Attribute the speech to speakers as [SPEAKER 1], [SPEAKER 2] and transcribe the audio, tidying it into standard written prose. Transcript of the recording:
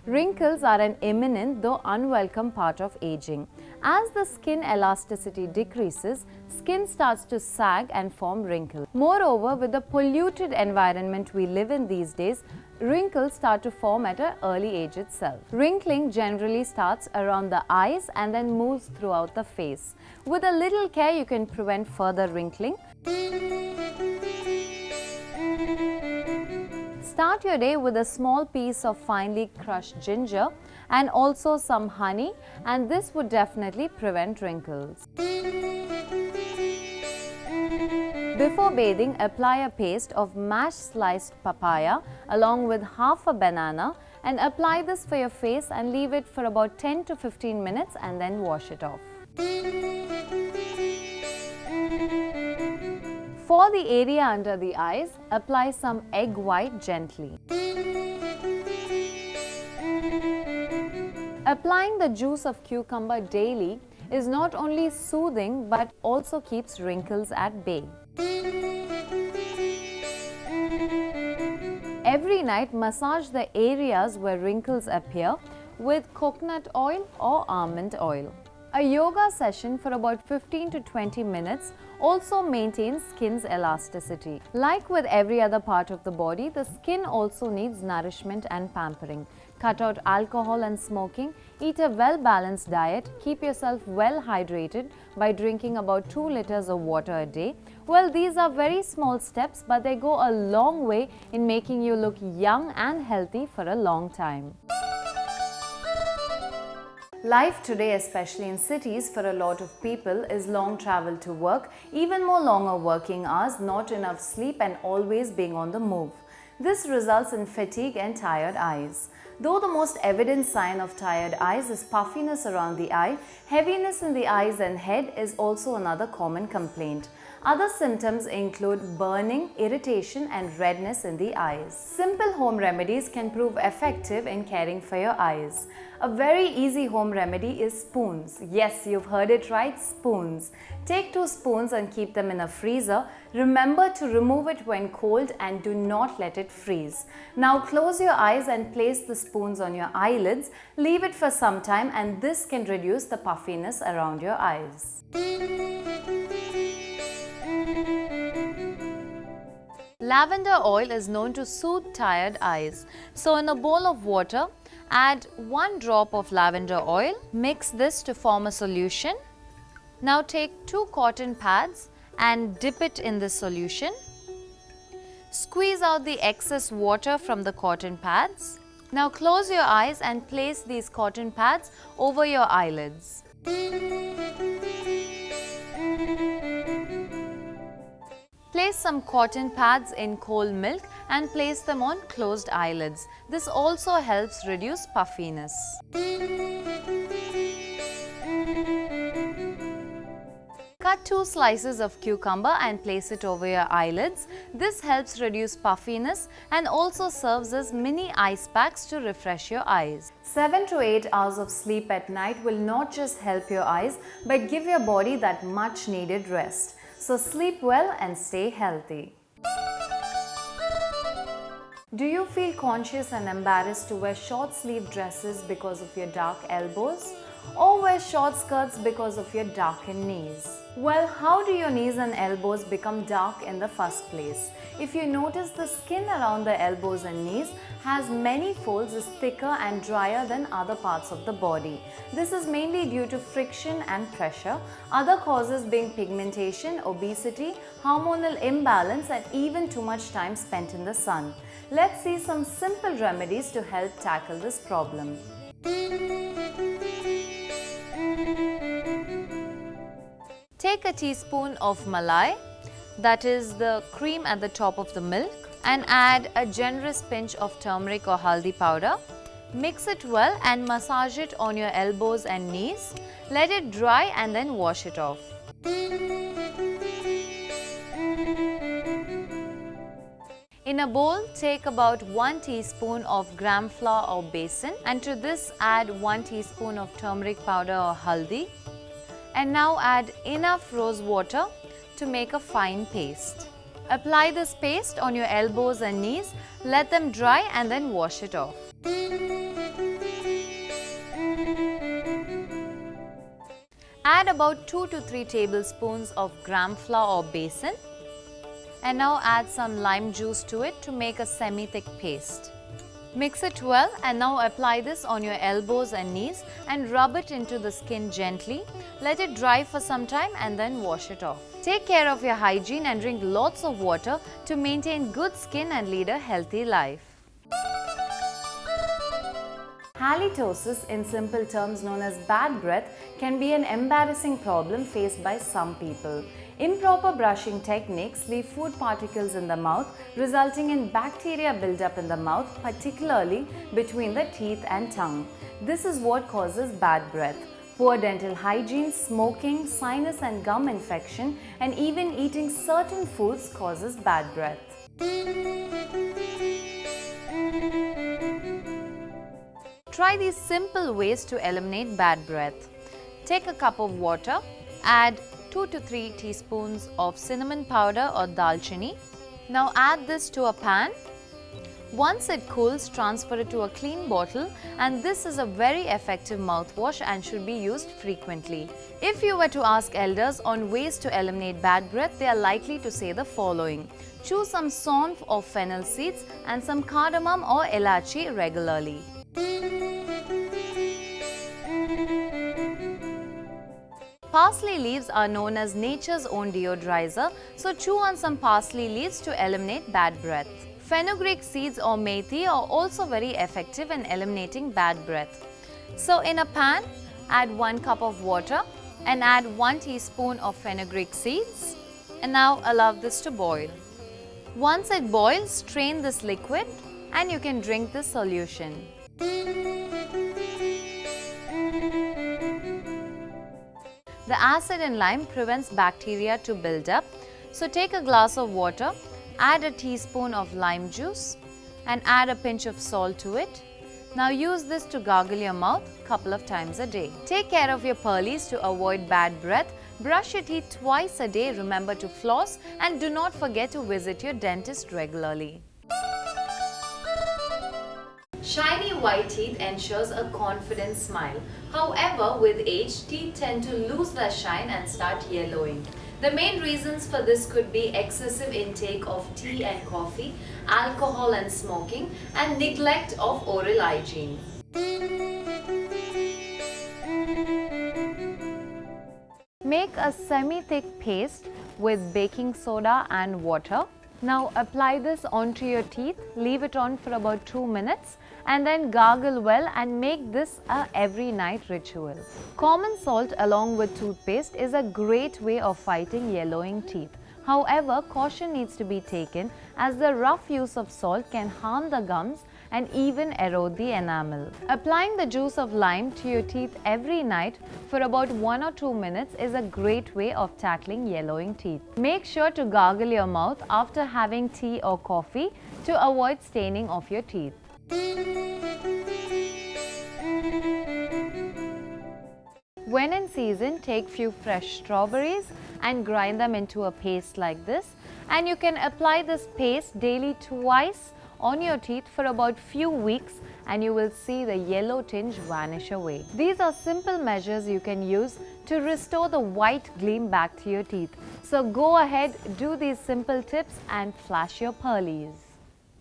[SPEAKER 1] Wrinkles are an imminent though unwelcome part of aging. As the skin elasticity decreases, skin starts to sag and form wrinkles. Moreover, with the polluted environment we live in these days, wrinkles start to form at an early age itself. Wrinkling generally starts around the eyes and then moves throughout the face. With a little care, you can prevent further wrinkling. Start your day with a small piece of finely crushed ginger and also some honey, and this would definitely prevent wrinkles. Before bathing, apply a paste of mashed sliced papaya along with half a banana and apply this for your face and leave it for about 10 to 15 minutes and then wash it off. For the area under the eyes, apply some egg white gently. Applying the juice of cucumber daily is not only soothing but also keeps wrinkles at bay. Every night, massage the areas where wrinkles appear with coconut oil or almond oil. A yoga session for about 15 to 20 minutes also maintains skin's elasticity. Like with every other part of the body, the skin also needs nourishment and pampering. Cut out alcohol and smoking, eat a well-balanced diet, keep yourself well hydrated by drinking about 2 liters of water a day. Well, these are very small steps, but they go a long way in making you look young and healthy for a long time. Life today, especially in cities, for a lot of people is long travel to work, even more longer working hours, not enough sleep and always being on the move. This results in fatigue and tired eyes. Though the most evident sign of tired eyes is puffiness around the eye, heaviness in the eyes and head is also another common complaint. Other symptoms include burning, irritation and redness in the eyes. Simple home remedies can prove effective in caring for your eyes. A very easy home remedy is spoons. Yes, you've heard it right, spoons. Take 2 spoons and keep them in a freezer. Remember to remove it when cold and do not let it freeze. Now close your eyes and place the spoons on your eyelids. Leave it for some time and this can reduce the puffiness around your eyes. Lavender oil is known to soothe tired eyes. So in a bowl of water, add 1 drop of lavender oil. Mix this to form a solution. Now take 2 cotton pads and dip it in the solution. Squeeze out the excess water from the cotton pads. Now close your eyes and place these cotton pads over your eyelids. Place some cotton pads in cold milk and place them on closed eyelids. This also helps reduce puffiness. Cut 2 slices of cucumber and place it over your eyelids. This helps reduce puffiness and also serves as mini ice packs to refresh your eyes. 7 to 8 hours of sleep at night will not just help your eyes but give your body that much needed rest. So sleep well and stay healthy. Do you feel conscious and embarrassed to wear short sleeve dresses because of your dark elbows? Or wear short skirts because of your darkened knees? Well, how do your knees and elbows become dark in the first place? If you notice, the skin around the elbows and knees has many folds, is thicker and drier than other parts of the body. This is mainly due to friction and pressure. Other causes being pigmentation, obesity, hormonal imbalance and even too much time spent in the sun. Let's see some simple remedies to help tackle this problem. Take a teaspoon of malai, that is the cream at the top of the milk, and add a generous pinch of turmeric or haldi powder. Mix it well and massage it on your elbows and knees. Let it dry and then wash it off. In a bowl, take about 1 teaspoon of gram flour or besan, and to this add 1 teaspoon of turmeric powder or haldi. And now add enough rose water to make a fine paste. Apply this paste on your elbows and knees, let them dry and then wash it off. Add about 2 to 3 tablespoons of gram flour or besan, and now add some lime juice to it to make a semi-thick paste. Mix it well and now apply this on your elbows and knees and rub it into the skin gently. Let it dry for some time and then wash it off. Take care of your hygiene and drink lots of water to maintain good skin and lead a healthy life. Halitosis, in simple terms known as bad breath, can be an embarrassing problem faced by some people. Improper brushing techniques leave food particles in the mouth, resulting in bacteria buildup in the mouth, particularly between the teeth and tongue. This is what causes bad breath. Poor dental hygiene, smoking, sinus and gum infection, and even eating certain foods causes bad breath. Try these simple ways to eliminate bad breath. Take a cup of water, add 2 to 3 teaspoons of cinnamon powder or dalchini. Now add this to a pan. Once it cools, transfer it to a clean bottle, and this is a very effective mouthwash and should be used frequently. If you were to ask elders on ways to eliminate bad breath, they are likely to say the following. Choose some saunf or fennel seeds and some cardamom or elachi regularly. Parsley leaves are known as nature's own deodorizer, so chew on some parsley leaves to eliminate bad breath. Fenugreek seeds or methi are also very effective in eliminating bad breath. So in a pan, add 1 cup of water and add 1 teaspoon of fenugreek seeds, and now allow this to boil. Once it boils, strain this liquid and you can drink this solution. The acid in lime prevents bacteria to build up. So take a glass of water, add a teaspoon of lime juice and add a pinch of salt to it. Now use this to gargle your mouth a couple of times a day. Take care of your pearlies to avoid bad breath. Brush your teeth twice a day, remember to floss, and do not forget to visit your dentist regularly. Shiny white teeth ensures a confident smile. However, with age, teeth tend to lose their shine and start yellowing. The main reasons for this could be excessive intake of tea and coffee, alcohol and smoking, and neglect of oral hygiene. Make a semi-thick paste with baking soda and water. Now apply this onto your teeth, leave it on for about 2 minutes and then gargle well and make this a every night ritual. Common salt along with toothpaste is a great way of fighting yellowing teeth. However, caution needs to be taken as the rough use of salt can harm the gums and even erode the enamel. Applying the juice of lime to your teeth every night for about 1 or 2 minutes is a great way of tackling yellowing teeth. Make sure to gargle your mouth after having tea or coffee to avoid staining of your teeth. When in season, take few fresh strawberries and grind them into a paste like this, and you can apply this paste daily twice on your teeth for about few weeks and you will see the yellow tinge vanish away. These are simple measures you can use to restore the white gleam back to your teeth. So go ahead, do these simple tips and flash your pearlies.